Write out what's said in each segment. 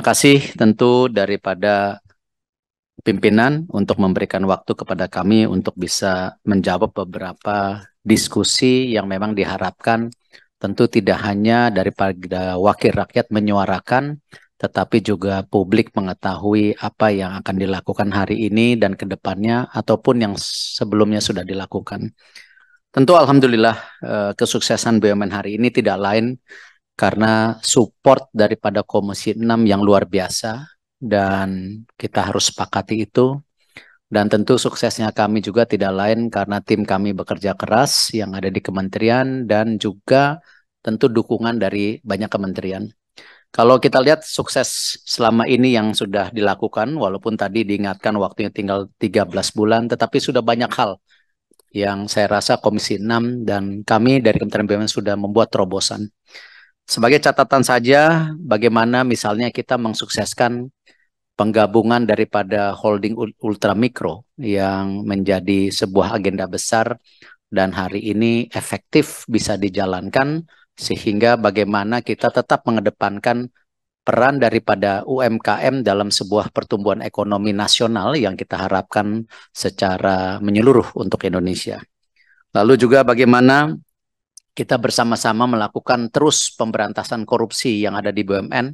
kasih tentu daripada pimpinan untuk memberikan waktu kepada kami untuk bisa menjawab beberapa diskusi yang memang diharapkan tentu tidak hanya daripada wakil rakyat menyuarakan, tetapi juga publik mengetahui apa yang akan dilakukan hari ini dan ke depannya ataupun yang sebelumnya sudah dilakukan. Tentu alhamdulillah kesuksesan BUMN hari ini tidak lain karena support daripada Komisi 6 yang luar biasa dan kita harus sepakati itu. Dan tentu suksesnya kami juga tidak lain karena tim kami bekerja keras yang ada di kementerian dan juga tentu dukungan dari banyak kementerian. Kalau kita lihat sukses selama ini yang sudah dilakukan, walaupun tadi diingatkan waktunya tinggal 13 bulan, tetapi sudah banyak hal yang saya rasa Komisi 6 dan kami dari Kementerian BUMN sudah membuat terobosan. Sebagai catatan saja, bagaimana misalnya kita mensukseskan penggabungan daripada holding ultramikro yang menjadi sebuah agenda besar dan hari ini efektif bisa dijalankan sehingga bagaimana kita tetap mengedepankan peran daripada UMKM dalam sebuah pertumbuhan ekonomi nasional yang kita harapkan secara menyeluruh untuk Indonesia. Lalu juga bagaimana kita bersama-sama melakukan terus pemberantasan korupsi yang ada di BUMN,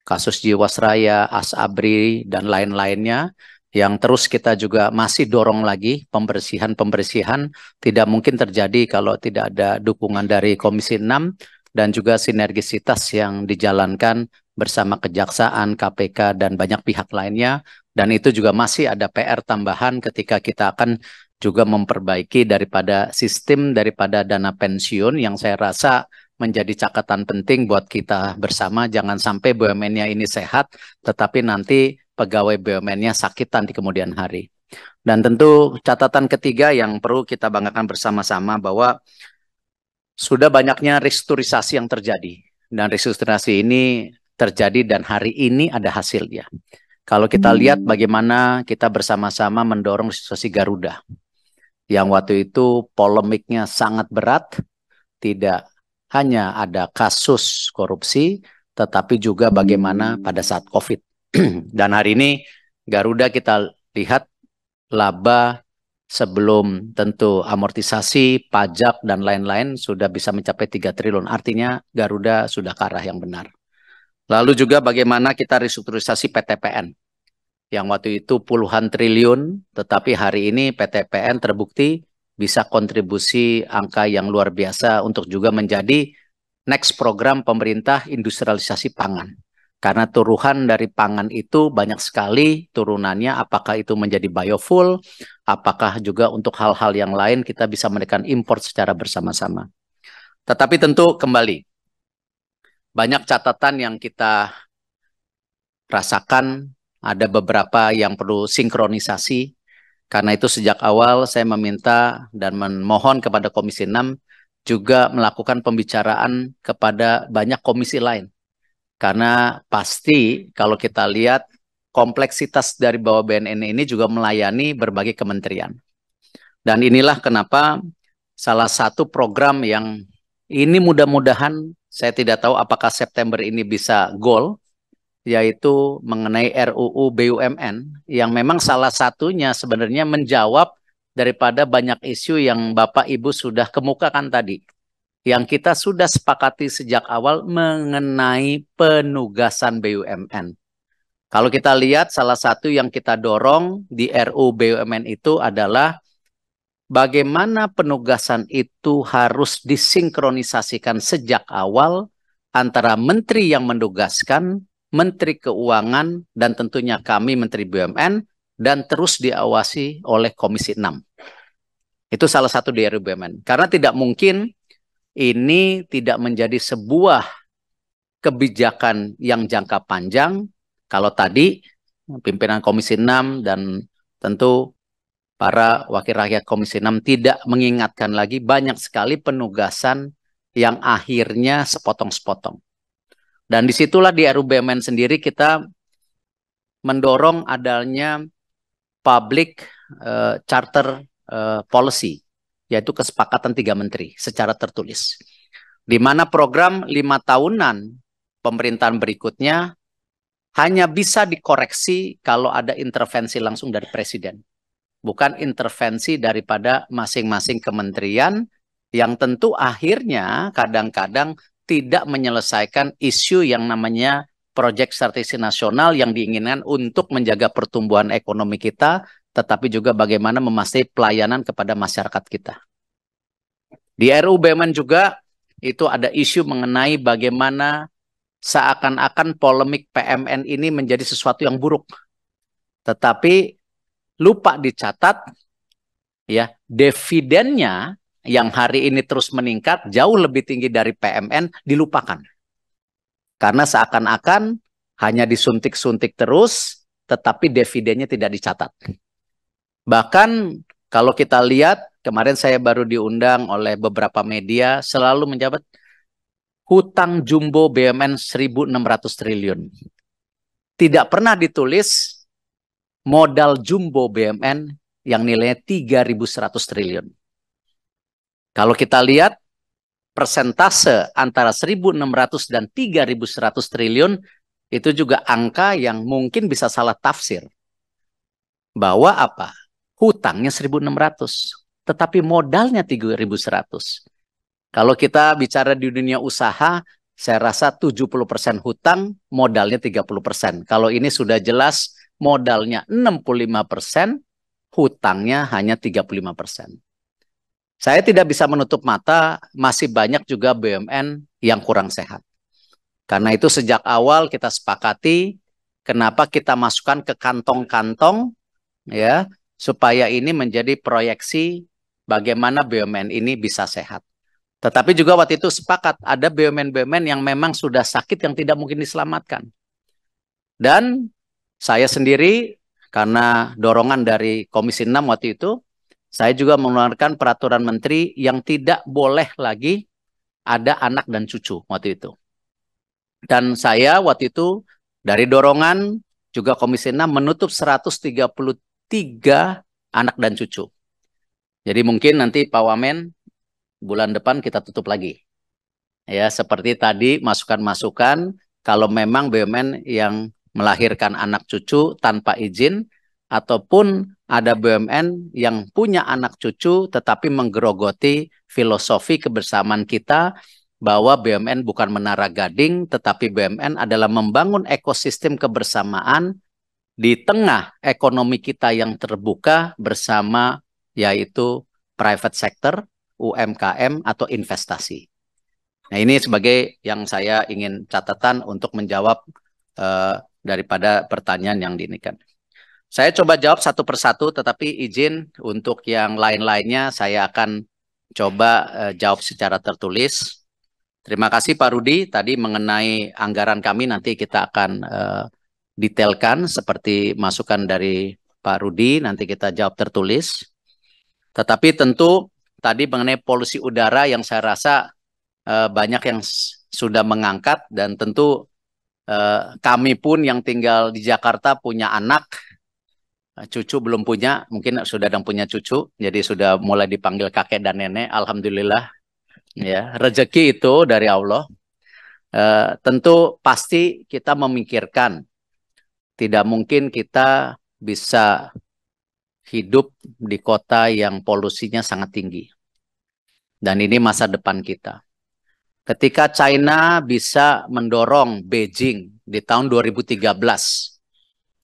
kasus Jiwasraya, Asabri, dan lain-lainnya, yang terus kita juga masih dorong lagi pembersihan-pembersihan, tidak mungkin terjadi kalau tidak ada dukungan dari Komisi 6, dan juga sinergisitas yang dijalankan bersama Kejaksaan, KPK, dan banyak pihak lainnya, dan itu juga masih ada PR tambahan ketika kita akan juga memperbaiki daripada sistem daripada dana pensiun yang saya rasa menjadi catatan penting buat kita bersama. Jangan sampai BUMN-nya ini sehat, tetapi nanti pegawai BUMN-nya sakitan di kemudian hari. Dan tentu catatan ketiga yang perlu kita banggakan bersama-sama bahwa sudah banyaknya restrukturisasi yang terjadi. Dan restrukturisasi ini terjadi dan hari ini ada hasilnya. Kalau kita lihat bagaimana kita bersama-sama mendorong restrukturisasi Garuda, yang waktu itu polemiknya sangat berat, tidak hanya ada kasus korupsi, tetapi juga bagaimana pada saat COVID. Dan hari ini Garuda kita lihat laba sebelum tentu amortisasi, pajak, dan lain-lain sudah bisa mencapai 3 triliun. Artinya Garuda sudah ke arah yang benar. Lalu juga bagaimana kita restrukturisasi PTPN, yang waktu itu puluhan triliun, tetapi hari ini PTPN terbukti bisa kontribusi angka yang luar biasa untuk juga menjadi next program pemerintah industrialisasi pangan. Karena turunan dari pangan itu banyak sekali turunannya, apakah itu menjadi biofuel, apakah juga untuk hal-hal yang lain kita bisa menekan impor secara bersama-sama. Tetapi tentu kembali, banyak catatan yang kita rasakan, ada beberapa yang perlu sinkronisasi. Karena itu sejak awal saya meminta dan memohon kepada Komisi 6 juga melakukan pembicaraan kepada banyak komisi lain. Karena pasti kalau kita lihat kompleksitas dari bawah BNN ini juga melayani berbagai kementerian. Dan inilah kenapa salah satu program yang ini mudah-mudahan saya tidak tahu apakah September ini bisa goal, yaitu mengenai RUU BUMN yang memang salah satunya sebenarnya menjawab daripada banyak isu yang Bapak Ibu sudah kemukakan tadi, yang kita sudah sepakati sejak awal mengenai penugasan BUMN. Kalau kita lihat salah satu yang kita dorong di RUU BUMN itu adalah bagaimana penugasan itu harus disinkronisasikan sejak awal antara menteri yang menugaskan, Menteri Keuangan, dan tentunya kami Menteri BUMN, dan terus diawasi oleh Komisi 6. Itu salah satu di RUU BUMN. Karena tidak mungkin ini tidak menjadi sebuah kebijakan yang jangka panjang kalau tadi pimpinan Komisi 6 dan tentu para wakil rakyat Komisi 6 tidak mengingatkan lagi banyak sekali penugasan yang akhirnya sepotong-sepotong. Dan disitulah di RUU BUMN sendiri kita mendorong adanya public charter policy, yaitu kesepakatan 3 menteri secara tertulis. Di mana program 5 tahunan pemerintahan berikutnya hanya bisa dikoreksi kalau ada intervensi langsung dari presiden. Bukan intervensi daripada masing-masing kementerian yang tentu akhirnya kadang-kadang tidak menyelesaikan isu yang namanya proyek strategis nasional yang diinginkan untuk menjaga pertumbuhan ekonomi kita, tetapi juga bagaimana memastikan pelayanan kepada masyarakat kita. Di RUU BUMN juga itu ada isu mengenai bagaimana seakan-akan polemik PMN ini menjadi sesuatu yang buruk. Tetapi lupa dicatat ya, dividennya yang hari ini terus meningkat jauh lebih tinggi dari PMN dilupakan. Karena seakan-akan hanya disuntik-suntik terus, tetapi dividennya tidak dicatat. Bahkan kalau kita lihat, kemarin saya baru diundang oleh beberapa media, selalu menjabat hutang jumbo BUMN 1.600 triliun. Tidak pernah ditulis modal jumbo BUMN yang nilainya 3.100 triliun. Kalau kita lihat persentase antara 1.600 dan 3.100 triliun, itu juga angka yang mungkin bisa salah tafsir. Bahwa apa? Hutangnya 1.600, tetapi modalnya 3.100. Kalau kita bicara di dunia usaha, saya rasa 70% hutang, modalnya 30%. Kalau ini sudah jelas modalnya 65%, hutangnya hanya 35%. Saya tidak bisa menutup mata, masih banyak juga BUMN yang kurang sehat. Karena itu sejak awal kita sepakati, kenapa kita masukkan ke kantong-kantong, ya, supaya ini menjadi proyeksi bagaimana BUMN ini bisa sehat. Tetapi juga waktu itu sepakat ada BUMN-BUMN yang memang sudah sakit yang tidak mungkin diselamatkan. Dan saya sendiri karena dorongan dari Komisi 6 waktu itu, saya juga mengeluarkan peraturan menteri yang tidak boleh lagi ada anak dan cucu waktu itu. Dan saya waktu itu dari dorongan juga Komisi 6 menutup 133 anak dan cucu. Jadi mungkin nanti Pak Wamen bulan depan kita tutup lagi. Ya, seperti tadi masukan-masukan kalau memang BUMN yang melahirkan anak cucu tanpa izin ataupun ada BUMN yang punya anak cucu tetapi menggerogoti filosofi kebersamaan kita bahwa BUMN bukan menara gading tetapi BUMN adalah membangun ekosistem kebersamaan di tengah ekonomi kita yang terbuka bersama yaitu private sector, UMKM atau investasi. Nah, ini sebagai yang saya ingin catatan untuk menjawab daripada pertanyaan yang diinikan. Saya coba jawab satu persatu, tetapi izin untuk yang lain-lainnya saya akan coba jawab secara tertulis. Terima kasih Pak Rudi, tadi mengenai anggaran kami nanti kita akan detailkan seperti masukan dari Pak Rudi, nanti kita jawab tertulis. Tetapi tentu tadi mengenai polusi udara yang saya rasa banyak yang sudah mengangkat dan tentu kami pun yang tinggal di Jakarta punya anak, cucu belum punya, mungkin sudah ada yang punya cucu, jadi sudah mulai dipanggil kakek dan nenek, alhamdulillah. Ya, rezeki itu dari Allah. Tentu pasti kita memikirkan, tidak mungkin kita bisa hidup di kota yang polusinya sangat tinggi. Dan ini masa depan kita. Ketika China bisa mendorong Beijing di tahun 2013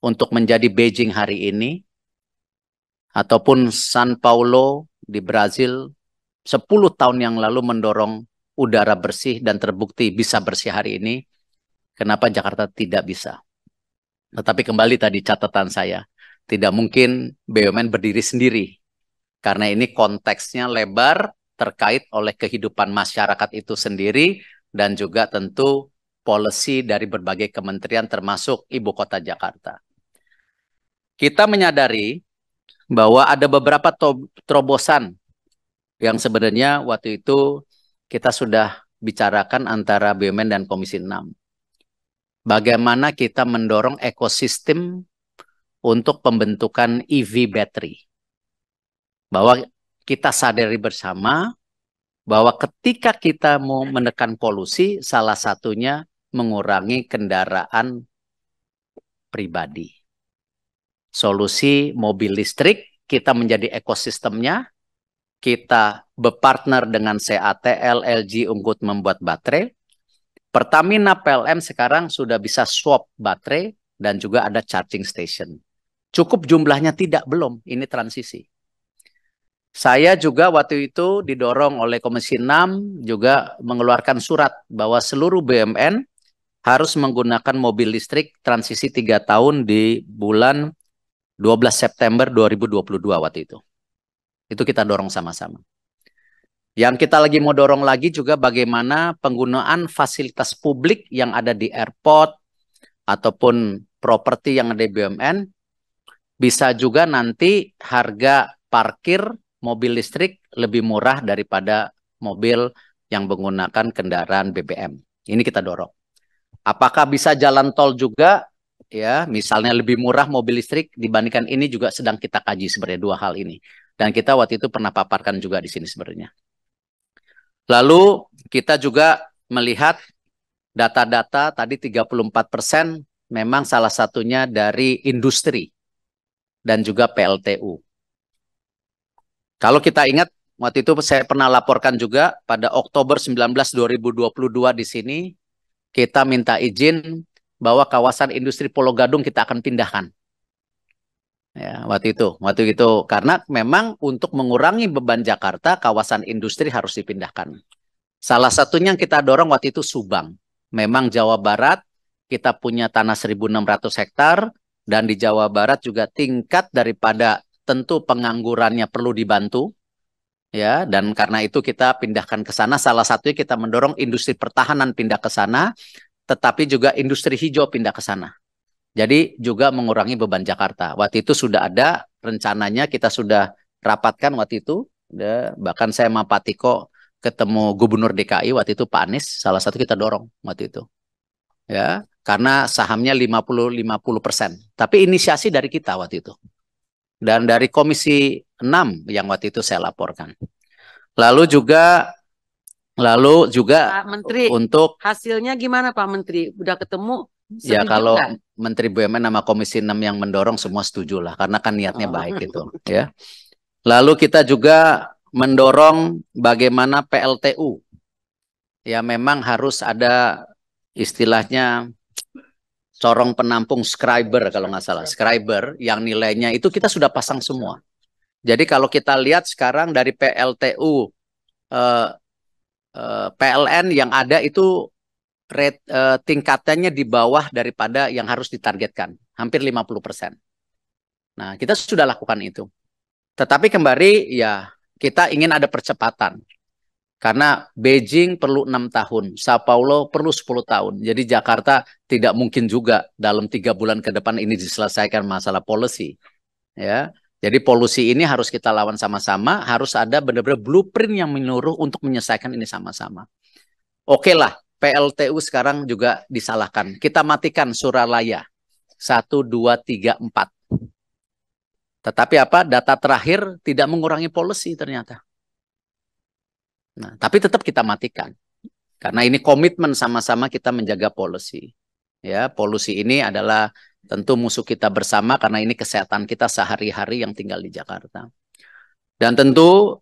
untuk menjadi Beijing hari ini, ataupun São Paulo di Brazil 10 tahun yang lalu mendorong udara bersih dan terbukti bisa bersih hari ini, kenapa Jakarta tidak bisa? Tetapi kembali tadi catatan saya, tidak mungkin BUMN berdiri sendiri, karena ini konteksnya lebar, terkait oleh kehidupan masyarakat itu sendiri dan juga tentu policy dari berbagai kementerian termasuk Ibu Kota Jakarta. Kita menyadari bahwa ada beberapa terobosan yang sebenarnya waktu itu kita sudah bicarakan antara BUMN dan Komisi 6. Bagaimana kita mendorong ekosistem untuk pembentukan EV battery. Bahwa kita sadari bersama bahwa ketika kita mau menekan polusi, salah satunya mengurangi kendaraan pribadi. Solusi mobil listrik, kita menjadi ekosistemnya, kita berpartner dengan CATL, LG untuk membuat baterai. Pertamina PLN sekarang sudah bisa swap baterai dan juga ada charging station. Cukup jumlahnya tidak, belum, ini transisi. Saya juga waktu itu didorong oleh Komisi 6 juga mengeluarkan surat bahwa seluruh BUMN harus menggunakan mobil listrik transisi 3 tahun di bulan 12 September 2022 waktu itu. Itu kita dorong sama-sama. Yang kita lagi mau dorong lagi juga bagaimana penggunaan fasilitas publik yang ada di airport ataupun properti yang ada di BUMN bisa juga nanti harga parkir mobil listrik lebih murah daripada mobil yang menggunakan kendaraan BBM. Ini kita dorong. Apakah bisa jalan tol juga? Ya, misalnya lebih murah mobil listrik dibandingkan ini juga sedang kita kaji sebenarnya dua hal ini. Dan kita waktu itu pernah paparkan juga di sini sebenarnya. Lalu kita juga melihat data-data tadi 34% memang salah satunya dari industri dan juga PLTU. Kalau kita ingat, waktu itu saya pernah laporkan juga pada Oktober 19 2022 di sini, kita minta izin bahwa kawasan industri Pulau Gadung kita akan pindahkan. Ya, waktu itu karena memang untuk mengurangi beban Jakarta, kawasan industri harus dipindahkan. Salah satunya yang kita dorong waktu itu Subang. Memang Jawa Barat kita punya tanah 1.600 hektar dan di Jawa Barat juga tingkat daripada tentu penganggurannya perlu dibantu, ya, dan karena itu kita pindahkan ke sana. Salah satunya kita mendorong industri pertahanan pindah ke sana, tetapi juga industri hijau pindah ke sana. Jadi juga mengurangi beban Jakarta. Waktu itu sudah ada rencananya, kita sudah rapatkan waktu itu, bahkan saya sama Pak Tiko ketemu Gubernur DKI waktu itu Pak Anies, salah satu kita dorong waktu itu, ya, karena sahamnya 50-50%. Tapi inisiasi dari kita waktu itu. Dan dari Komisi 6 yang waktu itu saya laporkan. Lalu juga Pak Menteri, untuk hasilnya gimana Pak Menteri? Udah ketemu? Ya kalau gak? Menteri BUMN sama Komisi 6 yang mendorong semua setuju lah, karena kan niatnya baik gitu, ya. Lalu kita juga mendorong bagaimana PLTU. Ya memang harus ada istilahnya corong penampung scriber kalau nggak salah, scriber yang nilainya itu kita sudah pasang semua. Jadi kalau kita lihat sekarang dari PLTU PLN yang ada itu rate, tingkatannya di bawah daripada yang harus ditargetkan, hampir 50%. Nah, kita sudah lakukan itu. Tetapi kembali ya kita ingin ada percepatan. Karena Beijing perlu 6 tahun, Sao Paulo perlu 10 tahun. Jadi Jakarta tidak mungkin juga dalam 3 bulan ke depan ini diselesaikan masalah policy. Ya. Jadi polusi ini harus kita lawan sama-sama, harus ada benar-benar blueprint yang menyeluruh untuk menyelesaikan ini sama-sama. Oke lah, PLTU sekarang juga disalahkan. Kita matikan Suralaya 1, 2, 3, 4. Tetapi apa? Data terakhir tidak mengurangi polusi ternyata. Nah, tapi tetap kita matikan. Karena ini komitmen sama-sama kita menjaga polusi. Ya, polusi ini adalah tentu musuh kita bersama karena ini kesehatan kita sehari-hari yang tinggal di Jakarta. Dan tentu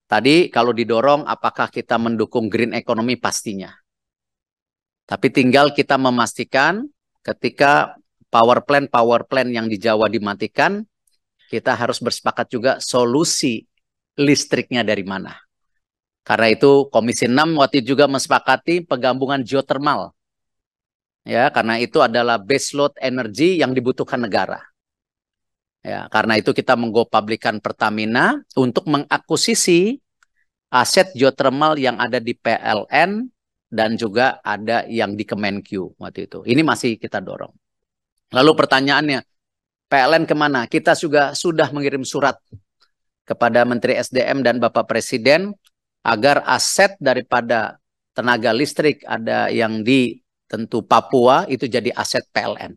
tadi kalau didorong apakah kita mendukung green economy, pastinya. Tapi tinggal kita memastikan ketika power plant yang di Jawa dimatikan, kita harus bersepakat juga solusi listriknya dari mana. Karena itu Komisi 6 waktu itu juga mensepakati penggabungan geothermal. Ya, karena itu adalah baseload energi yang dibutuhkan negara. Ya, karena itu kita menggo-publikan Pertamina untuk mengakuisisi aset geothermal yang ada di PLN dan juga ada yang di Kemenkyu waktu itu. Ini masih kita dorong. Lalu pertanyaannya, PLN kemana? Kita juga sudah mengirim surat kepada Menteri SDM dan Bapak Presiden agar aset daripada tenaga listrik ada yang di tentu Papua itu jadi aset PLN.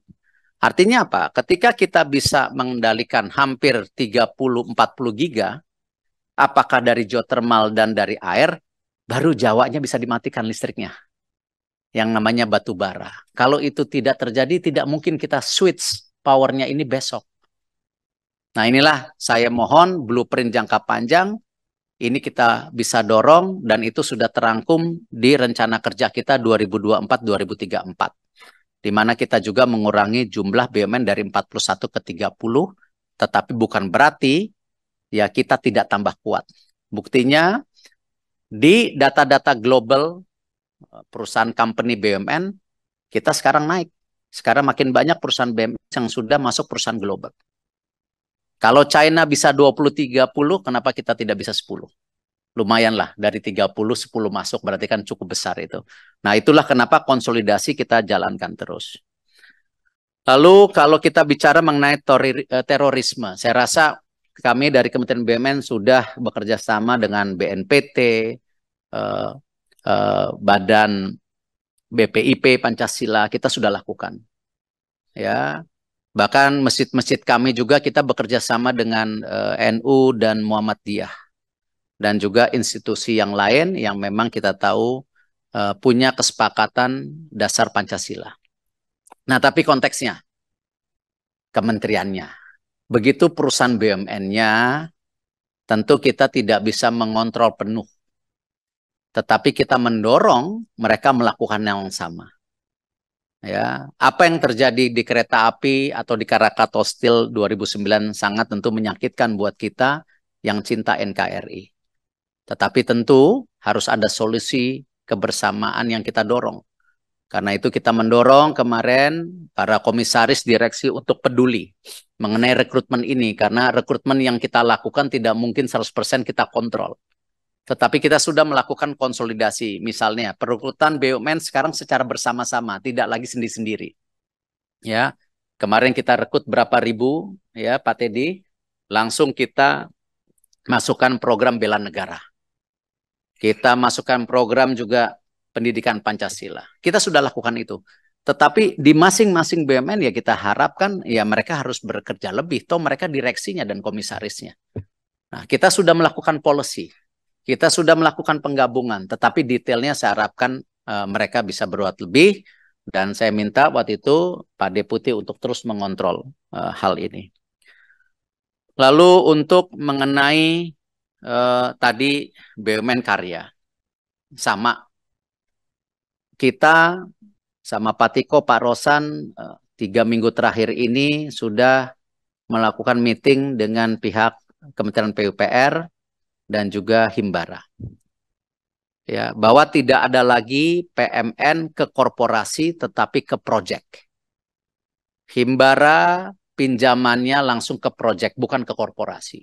Artinya apa? Ketika kita bisa mengendalikan hampir 30-40 giga, apakah dari geothermal dan dari air, baru Jawanya bisa dimatikan listriknya. yang namanya batu bara. Kalau itu tidak terjadi, tidak mungkin kita switch powernya ini besok. Nah inilah saya mohon blueprint jangka panjang, ini kita bisa dorong dan itu sudah terangkum di rencana kerja kita 2024-2034. Di mana kita juga mengurangi jumlah BUMN dari 41 ke 30, tetapi bukan berarti ya kita tidak tambah kuat. Buktinya di data-data global perusahaan company BUMN, kita sekarang naik. Sekarang makin banyak perusahaan BUMN yang sudah masuk perusahaan global. Kalau China bisa 20-30, kenapa kita tidak bisa 10? Lumayan lah, dari 30, 10 masuk, berarti kan cukup besar itu. Nah itulah kenapa konsolidasi kita jalankan terus. Lalu kalau kita bicara mengenai terorisme, saya rasa kami dari Kementerian BUMN sudah bekerja sama dengan BNPT, Badan BPIP Pancasila, kita sudah lakukan. Ya, bahkan masjid-masjid kami juga kita bekerja sama dengan NU dan Muhammadiyah dan juga institusi yang lain yang memang kita tahu punya kesepakatan dasar Pancasila. Nah, tapi konteksnya, kementeriannya. Begitu perusahaan BUMN-nya, tentu kita tidak bisa mengontrol penuh. Tetapi kita mendorong mereka melakukan yang sama. Ya, apa yang terjadi di kereta api atau di Krakatau Steel 2009 sangat tentu menyakitkan buat kita yang cinta NKRI. Tetapi tentu harus ada solusi kebersamaan yang kita dorong. Karena itu kita mendorong kemarin para komisaris direksi untuk peduli mengenai rekrutmen ini. Karena rekrutmen yang kita lakukan tidak mungkin 100% kita kontrol. Tetapi kita sudah melakukan konsolidasi. Misalnya perekrutan BUMN sekarang secara bersama-sama, tidak lagi sendiri-sendiri. Ya, kemarin kita rekrut berapa ribu, ya Pak Teddy, langsung kita masukkan program bela negara. Kita masukkan program juga pendidikan Pancasila. Kita sudah lakukan itu. Tetapi di masing-masing BUMN ya kita harapkan ya mereka harus bekerja lebih. Toh mereka direksinya dan komisarisnya. Nah, kita sudah melakukan policy. Kita sudah melakukan penggabungan. Tetapi detailnya saya harapkan mereka bisa berbuat lebih. Dan saya minta waktu itu Pak Deputi untuk terus mengontrol hal ini. Lalu untuk mengenai tadi BUMN karya. Sama. Kita sama Pak Tiko, Pak Rosan 3 minggu terakhir ini sudah melakukan meeting dengan pihak Kementerian PUPR dan juga Himbara. Ya, bahwa tidak ada lagi PMN ke korporasi tetapi ke proyek. Himbara pinjamannya langsung ke proyek bukan ke korporasi.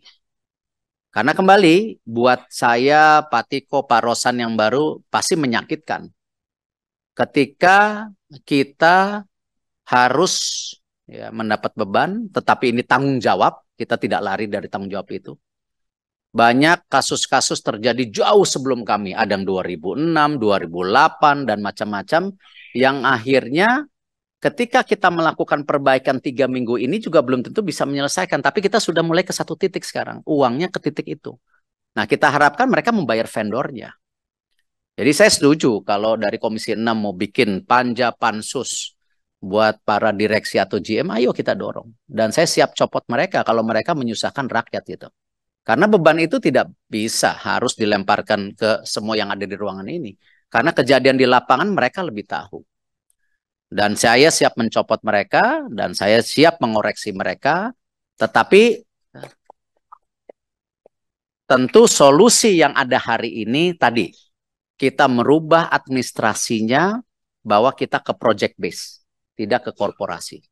Karena kembali buat saya, Pak Tiko, Pak Rosan yang baru pasti menyakitkan. Ketika kita harus ya, mendapat beban, tetapi ini tanggung jawab, kita tidak lari dari tanggung jawab itu. Banyak kasus-kasus terjadi jauh sebelum kami, ada yang 2006, 2008, dan macam-macam, yang akhirnya ketika kita melakukan perbaikan 3 minggu ini juga belum tentu bisa menyelesaikan, tapi kita sudah mulai ke satu titik sekarang, uangnya ke titik itu. Nah, kita harapkan mereka membayar vendornya. Jadi saya setuju kalau dari Komisi 6 mau bikin panja pansus buat para direksi atau GM, ayo kita dorong. Dan saya siap copot mereka kalau mereka menyusahkan rakyat gitu. Karena beban itu tidak bisa harus dilemparkan ke semua yang ada di ruangan ini. Karena kejadian di lapangan mereka lebih tahu. Dan saya siap mencopot mereka dan saya siap mengoreksi mereka. Tetapi tentu solusi yang ada hari ini tadi. Kita merubah administrasinya bahwa kita ke project base, tidak ke korporasi.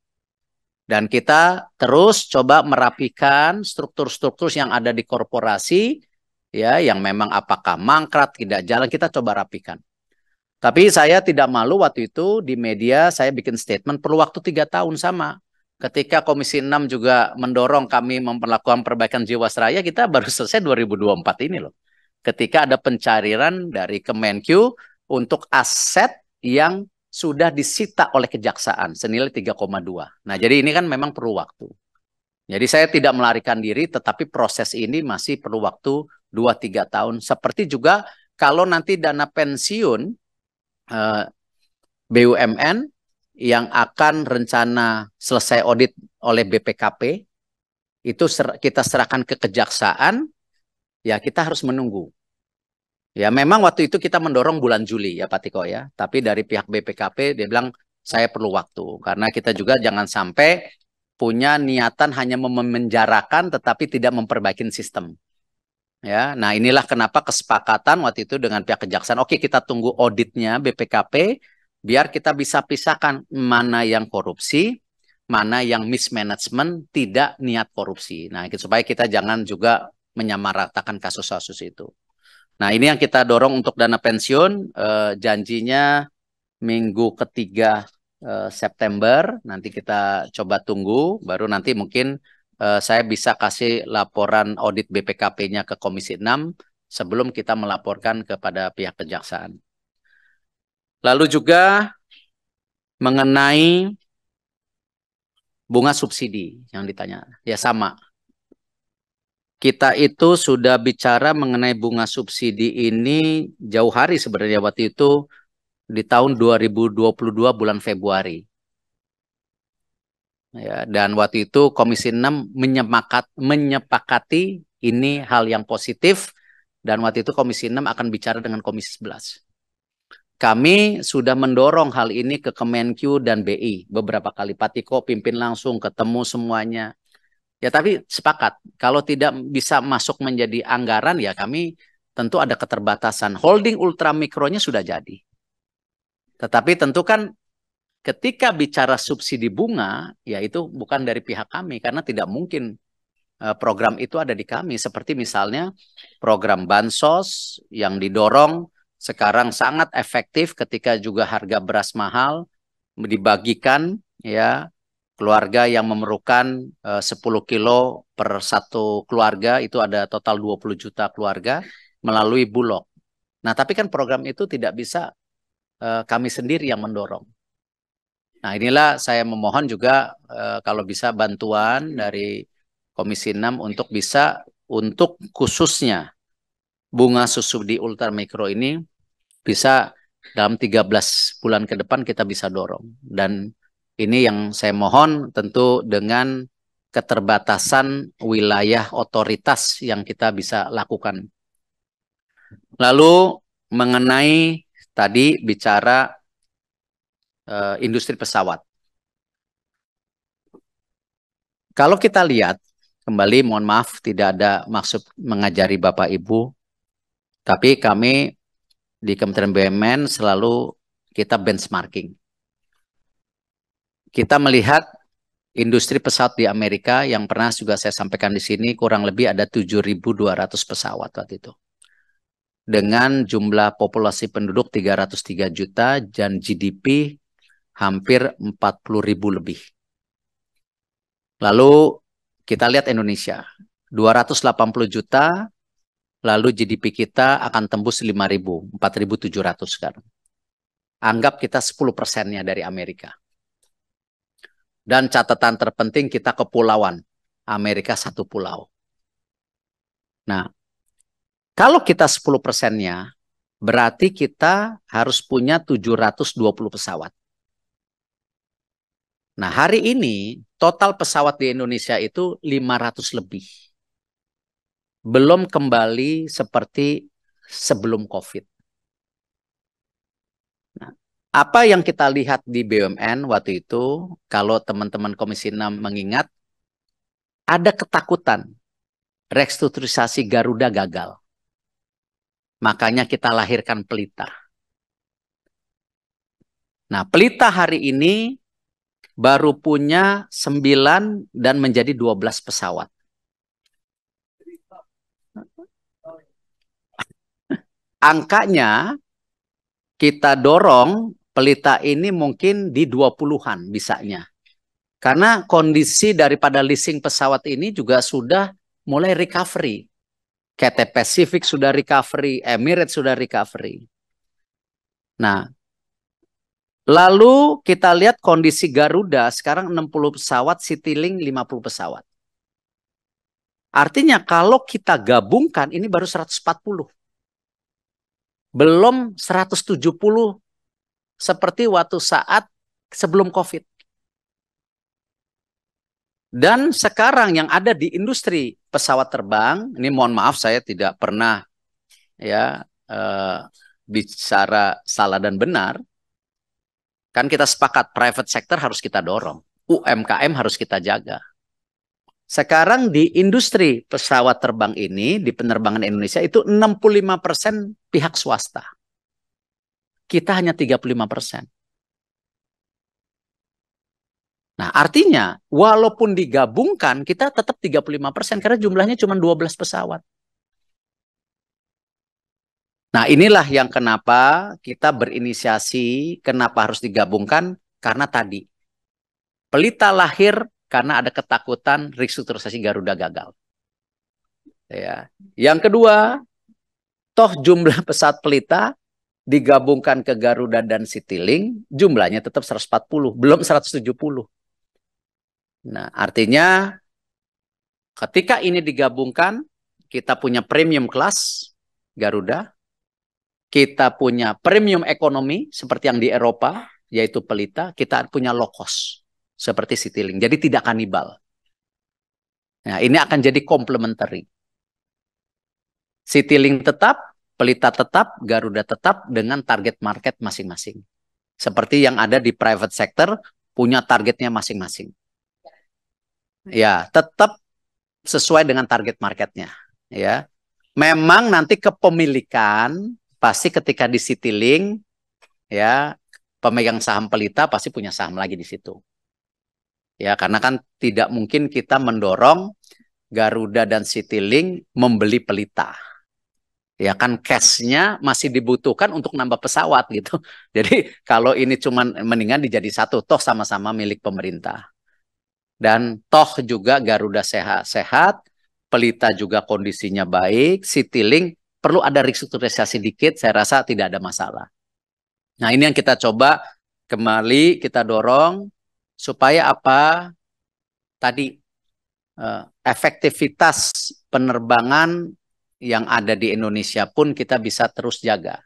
Dan kita terus coba merapikan struktur-struktur yang ada di korporasi, ya, yang memang apakah mangkrak, tidak jalan, kita coba rapikan. Tapi saya tidak malu waktu itu di media saya bikin statement perlu waktu 3 tahun sama. Ketika Komisi 6 juga mendorong kami memperlakukan perbaikan Jiwasraya, kita baru selesai 2024 ini loh. Ketika ada pencairan dari Kemenkyu untuk aset yang sudah disita oleh kejaksaan senilai 3,2. Nah, jadi ini kan memang perlu waktu. Jadi saya tidak melarikan diri, tetapi proses ini masih perlu waktu 2-3 tahun. Seperti juga kalau nanti dana pensiun BUMN yang akan rencana selesai audit oleh BPKP, itu kita serahkan ke kejaksaan, ya kita harus menunggu. Ya memang waktu itu kita mendorong bulan Juli ya Pak Tiko ya, tapi dari pihak BPKP dia bilang saya perlu waktu, karena kita juga jangan sampai punya niatan hanya memenjarakan tetapi tidak memperbaiki sistem. Ya, nah inilah kenapa kesepakatan waktu itu dengan pihak kejaksaan. Oke, kita tunggu auditnya BPKP biar kita bisa pisahkan mana yang korupsi, mana yang mismanagement tidak niat korupsi. Nah, supaya kita jangan juga menyamaratakan kasus-kasus itu. Nah, ini yang kita dorong untuk dana pensiun. Janjinya minggu ketiga September. Nanti kita coba tunggu, baru nanti mungkin saya bisa kasih laporan audit BPKP-nya ke Komisi 6 sebelum kita melaporkan kepada pihak kejaksaan. Lalu juga mengenai bunga subsidi yang ditanya, ya sama. Kita itu sudah bicara mengenai bunga subsidi ini jauh hari sebenarnya, waktu itu di tahun 2022 bulan Februari. Ya, dan waktu itu Komisi 6 menyepakati ini hal yang positif, dan waktu itu Komisi 6 akan bicara dengan Komisi 11. Kami sudah mendorong hal ini ke Kemenkyu dan BI beberapa kali. Pak Tiko pimpin langsung, ketemu semuanya. Ya tapi sepakat, kalau tidak bisa masuk menjadi anggaran ya kami tentu ada keterbatasan. Holding ultramikronya sudah jadi. Tetapi tentu kan ketika bicara subsidi bunga, ya itu bukan dari pihak kami, karena tidak mungkin program itu ada di kami. Seperti misalnya program Bansos yang didorong sekarang sangat efektif ketika juga harga beras mahal, dibagikan ya keluarga yang memerlukan 10 kilo per satu keluarga, itu ada total 20 juta keluarga melalui Bulog. Nah tapi kan program itu tidak bisa kami sendiri yang mendorong. Nah inilah saya memohon juga kalau bisa bantuan dari Komisi 6 untuk bisa untuk khususnya bunga subsidi ultramikro ini bisa dalam 13 bulan ke depan kita bisa dorong. Dan ini yang saya mohon tentu dengan keterbatasan wilayah otoritas yang kita bisa lakukan. Lalu mengenai tadi bicara industri pesawat. Kalau kita lihat, kembali mohon maaf tidak ada maksud mengajari Bapak Ibu, tapi kami di Kementerian BUMN selalu kita benchmarking. Kita melihat industri pesawat di Amerika yang pernah juga saya sampaikan di sini, kurang lebih ada 7.200 pesawat waktu itu. Dengan jumlah populasi penduduk 303 juta dan GDP hampir 40.000 lebih. Lalu kita lihat Indonesia, 280 juta, lalu GDP kita akan tembus 5.000, 4.700 sekarang. Anggap kita 10%-nya dari Amerika. Dan catatan terpenting kita kepulauan, Amerika satu pulau. Nah, kalau kita 10%-nya, berarti kita harus punya 720 pesawat. Nah, hari ini total pesawat di Indonesia itu 500 lebih. Belum kembali seperti sebelum COVID. Nah, apa yang kita lihat di BUMN waktu itu, kalau teman-teman Komisi 6 mengingat, ada ketakutan restrukturisasi Garuda gagal. Makanya kita lahirkan Pelita. Nah, Pelita hari ini baru punya 9 dan menjadi 12 pesawat. Angkanya kita dorong Pelita ini mungkin di 20-an bisanya. Karena kondisi daripada leasing pesawat ini juga sudah mulai recovery. Cathay Pacific sudah recovery, Emirates sudah recovery. Nah, lalu kita lihat kondisi Garuda sekarang 60 pesawat, Citylink 50 pesawat. Artinya kalau kita gabungkan ini baru 140. Belum 170 seperti waktu saat sebelum COVID. Dan sekarang yang ada di industri pesawat terbang, ini mohon maaf saya tidak pernah ya bicara salah dan benar. Kan kita sepakat private sector harus kita dorong, UMKM harus kita jaga. Sekarang di industri pesawat terbang ini, di penerbangan Indonesia itu 65% pihak swasta. Kita hanya 35%. Nah, artinya walaupun digabungkan kita tetap 35% karena jumlahnya cuma 12 pesawat. Nah, inilah yang kenapa kita berinisiasi, kenapa harus digabungkan, karena tadi Pelita lahir karena ada ketakutan restrukturisasi Garuda gagal. Ya. Yang kedua, toh jumlah pesawat Pelita digabungkan ke Garuda dan Citylink, jumlahnya tetap 140, belum 170. Nah, artinya ketika ini digabungkan, kita punya premium kelas Garuda, kita punya premium ekonomi seperti yang di Eropa, yaitu Pelita, kita punya low cost seperti Citylink. Jadi tidak kanibal. Nah, ini akan jadi complementary. Citylink tetap, Pelita tetap, Garuda tetap dengan target market masing-masing. Seperti yang ada di private sector, punya targetnya masing-masing. Ya, tetap sesuai dengan target marketnya. Ya, memang nanti kepemilikan pasti ketika di Citylink, ya pemegang saham Pelita pasti punya saham lagi di situ. Ya, karena kan tidak mungkin kita mendorong Garuda dan Citylink membeli Pelita. Ya kan cash-nya masih dibutuhkan untuk nambah pesawat gitu. Jadi kalau ini cuman mendingan dijadi satu, toh sama-sama milik pemerintah. Dan toh juga Garuda sehat-sehat, Pelita juga kondisinya baik, Citylink perlu ada restrukturisasi dikit, saya rasa tidak ada masalah. Nah, ini yang kita coba kembali kita dorong supaya apa? Tadi efektivitas penerbangan yang ada di Indonesia pun kita bisa terus jaga.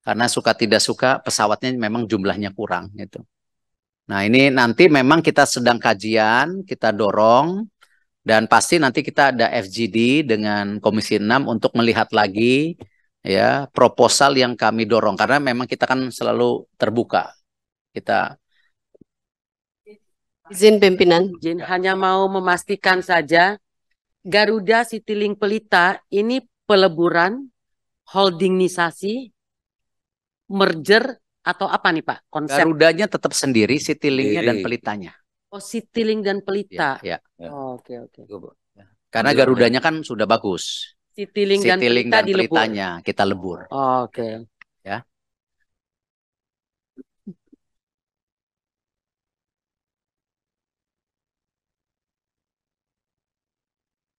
Karena suka tidak suka pesawatnya memang jumlahnya kurang gitu. Nah, ini nanti memang kita sedang kajian, kita dorong, dan pasti nanti kita ada FGD dengan Komisi 6 untuk melihat lagi ya proposal yang kami dorong. Karena memang kita kan selalu terbuka. Kita izin pimpinan, izin hanya mau memastikan saja Garuda Citylink Pelita ini peleburan, holdingisasi, merger, atau apa nih Pak konsep? Garudanya tetap sendiri, Citylink-nya dan Pelitanya. Oh, Citylink dan Pelita. Ya. Oh, oke. Karena Garudanya kan sudah bagus. Citylink dan Pelitanya kita lebur. Oh, oke. Ya.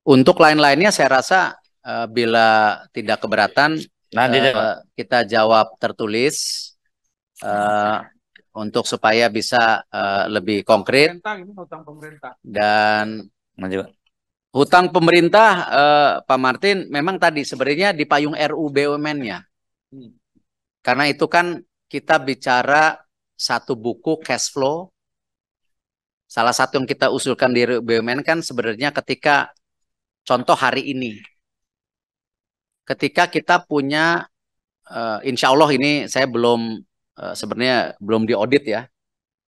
Untuk lain-lainnya saya rasa bila tidak keberatan kita jawab tertulis untuk supaya bisa lebih konkret. Dan hutang pemerintah Pak Martin memang tadi sebenarnya di payung RU BUMN-nya. Karena itu kan kita bicara satu buku cash flow. Salah satu yang kita usulkan di BUMN kan sebenarnya ketika contoh hari ini. Ketika kita punya insya Allah ini saya belum sebenarnya belum diaudit ya.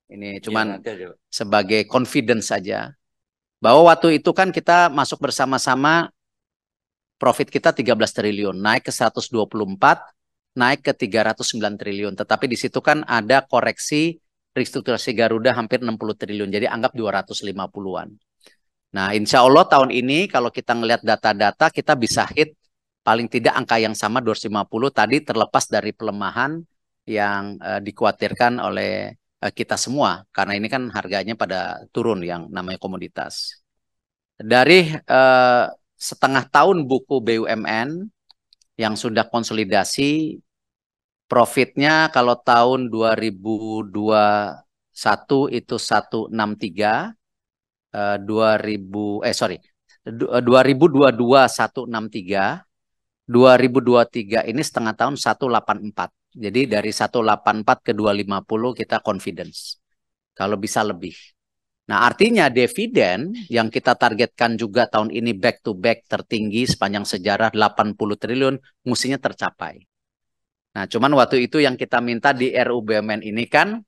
Ini cuman sebagai confidence saja. Bahwa waktu itu kan kita masuk bersama-sama profit kita 13 triliun, naik ke 124, naik ke 309 triliun. Tetapi di situ kan ada koreksi restrukturisasi Garuda hampir 60 triliun. Jadi anggap 250-an. Nah, insya Allah tahun ini kalau kita ngelihat data-data kita bisa hit paling tidak angka yang sama 250 tadi terlepas dari pelemahan yang dikhawatirkan oleh kita semua. Karena ini kan harganya pada turun yang namanya komoditas. Dari setengah tahun buku BUMN yang sudah konsolidasi, profitnya kalau tahun 2021 itu 163, 2022 163, 2023 ini setengah tahun 184. Jadi dari 184 ke 250 kita confidence. Kalau bisa lebih. Nah, artinya dividen yang kita targetkan juga tahun ini back to back tertinggi sepanjang sejarah 80 triliun mestinya tercapai. Nah, cuman waktu itu yang kita minta di RUU BUMN ini kan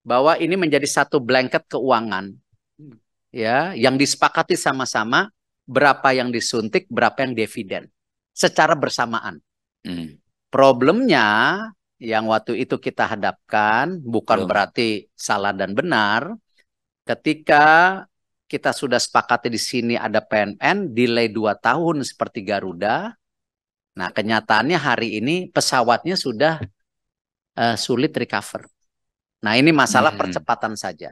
bahwa ini menjadi satu blanket keuangan ya yang disepakati sama-sama berapa yang disuntik, berapa yang dividen secara bersamaan. Problemnya yang waktu itu kita hadapkan bukan berarti salah dan benar. Ketika kita sudah sepakati di sini ada PNN, delay 2 tahun seperti Garuda. Nah, kenyataannya hari ini pesawatnya sudah sulit recover. Nah, ini masalah percepatan saja.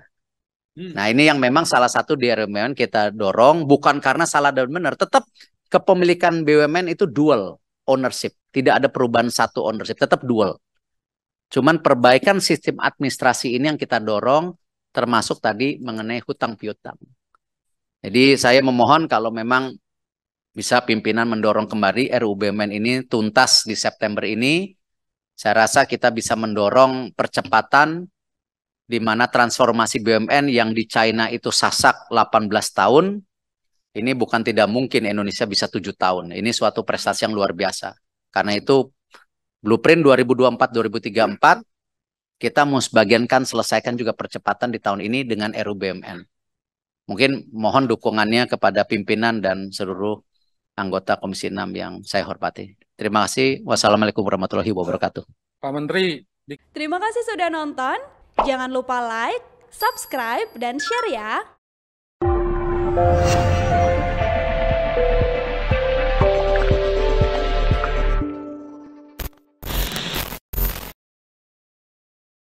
Nah, ini yang memang salah satu di RUU kita dorong, bukan karena salah dan benar. Tetap kepemilikan BUMN itu dual ownership. Tidak ada perubahan satu ownership, tetap dual. Cuman perbaikan sistem administrasi ini yang kita dorong, termasuk tadi mengenai hutang piutang. Jadi saya memohon kalau memang bisa pimpinan mendorong kembali RUU BUMN ini tuntas di September ini. Saya rasa kita bisa mendorong percepatan di mana transformasi BUMN yang di China itu sasak 18 tahun. Ini bukan tidak mungkin Indonesia bisa 7 tahun. Ini suatu prestasi yang luar biasa. Karena itu blueprint 2024-2034 kita mau sebagiankan selesaikan juga percepatan di tahun ini dengan RUU BUMN. Mungkin mohon dukungannya kepada pimpinan dan seluruh anggota Komisi 6 yang saya hormati. Terima kasih. Wassalamualaikum warahmatullahi wabarakatuh. Pak Menteri. Terima kasih sudah nonton. Jangan lupa like, subscribe, dan share ya.